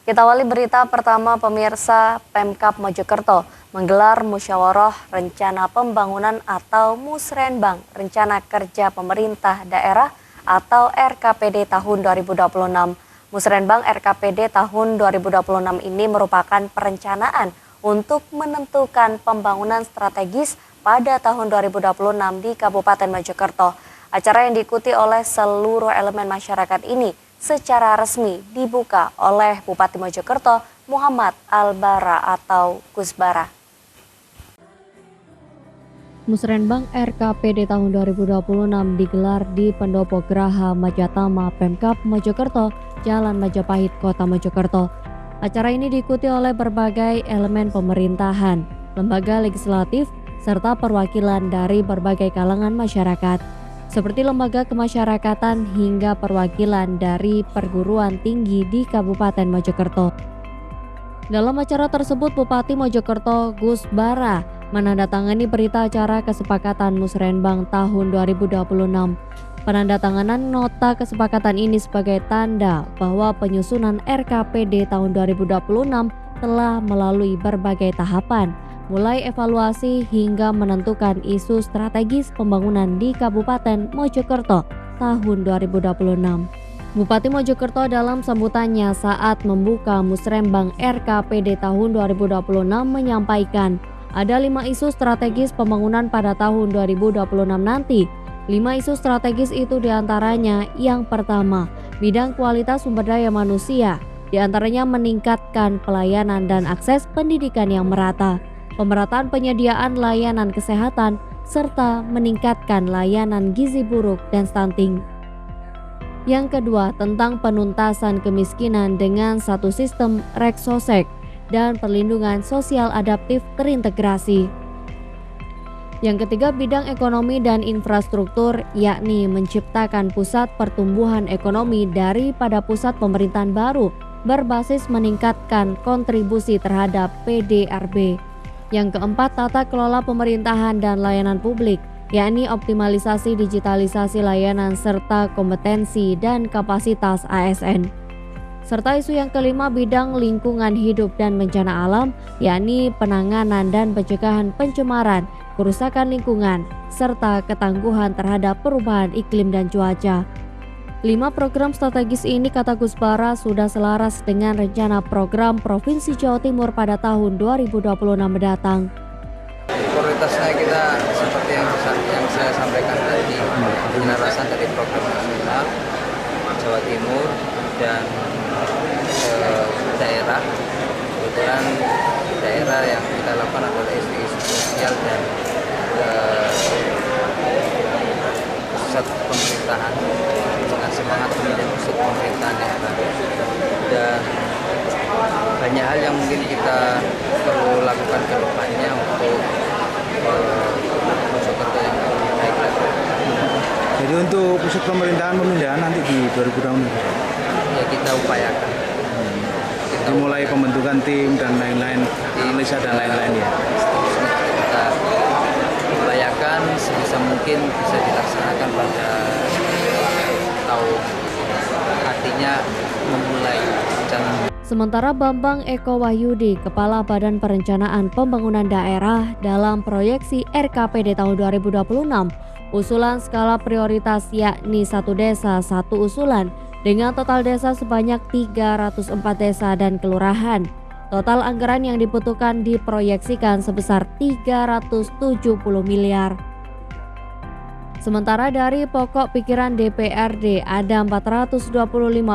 Kita awali berita pertama pemirsa. Pemkab Mojokerto menggelar musyawarah rencana pembangunan atau Musrenbang, rencana kerja pemerintah daerah atau RKPD tahun 2026. Musrenbang RKPD tahun 2026 ini merupakan perencanaan untuk menentukan pembangunan strategis pada tahun 2026 di Kabupaten Mojokerto. Acara yang diikuti oleh seluruh elemen masyarakat ini secara resmi dibuka oleh Bupati Mojokerto Muhammad Albara atau Gus Bara. Musrenbang RKPD tahun 2026 digelar di Pendopo Graha Majatama Pemkab Mojokerto, Jalan Majapahit, Kota Mojokerto. Acara ini diikuti oleh berbagai elemen pemerintahan, lembaga legislatif, serta perwakilan dari berbagai kalangan masyarakat, seperti lembaga kemasyarakatan hingga perwakilan dari perguruan tinggi di Kabupaten Mojokerto. Dalam acara tersebut, Bupati Mojokerto Gus Bara menandatangani berita acara kesepakatan Musrenbang tahun 2026. Penandatanganan nota kesepakatan ini sebagai tanda bahwa penyusunan RKPD tahun 2026 telah melalui berbagai tahapan, mulai evaluasi hingga menentukan isu strategis pembangunan di Kabupaten Mojokerto tahun 2026. Bupati Mojokerto dalam sambutannya saat membuka Musrenbang RKPD tahun 2026 menyampaikan ada 5 isu strategis pembangunan pada tahun 2026 nanti. 5 isu strategis itu diantaranya yang pertama, bidang kualitas sumber daya manusia, diantaranya meningkatkan pelayanan dan akses pendidikan yang merata, pemerataan penyediaan layanan kesehatan, serta meningkatkan layanan gizi buruk dan stunting. Yang kedua, tentang penuntasan kemiskinan dengan satu sistem reksosek dan perlindungan sosial adaptif terintegrasi. Yang ketiga, bidang ekonomi dan infrastruktur, yakni menciptakan pusat pertumbuhan ekonomi daripada pusat pemerintahan baru berbasis meningkatkan kontribusi terhadap PDRB. Yang keempat, tata kelola pemerintahan dan layanan publik, yakni optimalisasi digitalisasi layanan serta kompetensi dan kapasitas ASN. Serta isu yang kelima, bidang lingkungan hidup dan bencana alam, yakni penanganan dan pencegahan pencemaran, kerusakan lingkungan, serta ketangguhan terhadap perubahan iklim dan cuaca. 5 program strategis ini, kata Gus Bara, sudah selaras dengan rencana program Provinsi Jawa Timur pada tahun 2026 mendatang. Prioritasnya kita seperti yang saya sampaikan tadi, penyelarasan dari program nasional Jawa Timur dan daerah. Kebetulan daerah yang kita lakukan adalah isu-isu sosial dan pusat pemerintahan dengan semangat kemudian pusat pemerintahan yang baru, dan banyak hal yang mungkin kita perlu lakukan ke depannya untuk Mojokerto yang lebih baik lagi. Jadi untuk pusat pemerintahan pemindahan nanti di 2026 ya kita upayakan. Mulai pembentukan tim dan lain-lain, analisa dan lain-lain ya. Kita upayakan sebisa mungkin bisa dilaksanakan pada tahun, artinya memulai rencana. Sementara Bambang Eko Wahyudi, Kepala Badan Perencanaan Pembangunan Daerah dalam proyeksi RKPD tahun 2026, usulan skala prioritas yakni satu desa satu usulan dengan total desa sebanyak 304 desa dan kelurahan. Total anggaran yang dibutuhkan diproyeksikan sebesar 370 miliar. Sementara dari pokok pikiran DPRD ada 425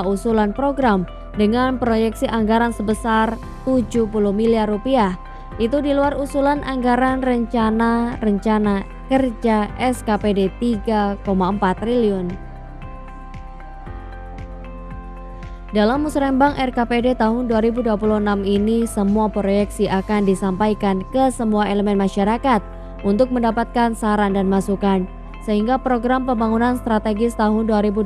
usulan program dengan proyeksi anggaran sebesar 70 miliar rupiah. Itu di luar usulan anggaran rencana kerja SKPD 3,4 triliun. Dalam Musrenbang RKPD tahun 2026 ini, semua proyeksi akan disampaikan ke semua elemen masyarakat untuk mendapatkan saran dan masukan, sehingga program pembangunan strategis tahun 2026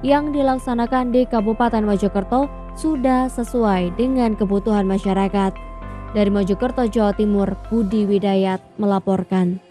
yang dilaksanakan di Kabupaten Mojokerto sudah sesuai dengan kebutuhan masyarakat. Dari Mojokerto, Jawa Timur, Budi Widayat melaporkan.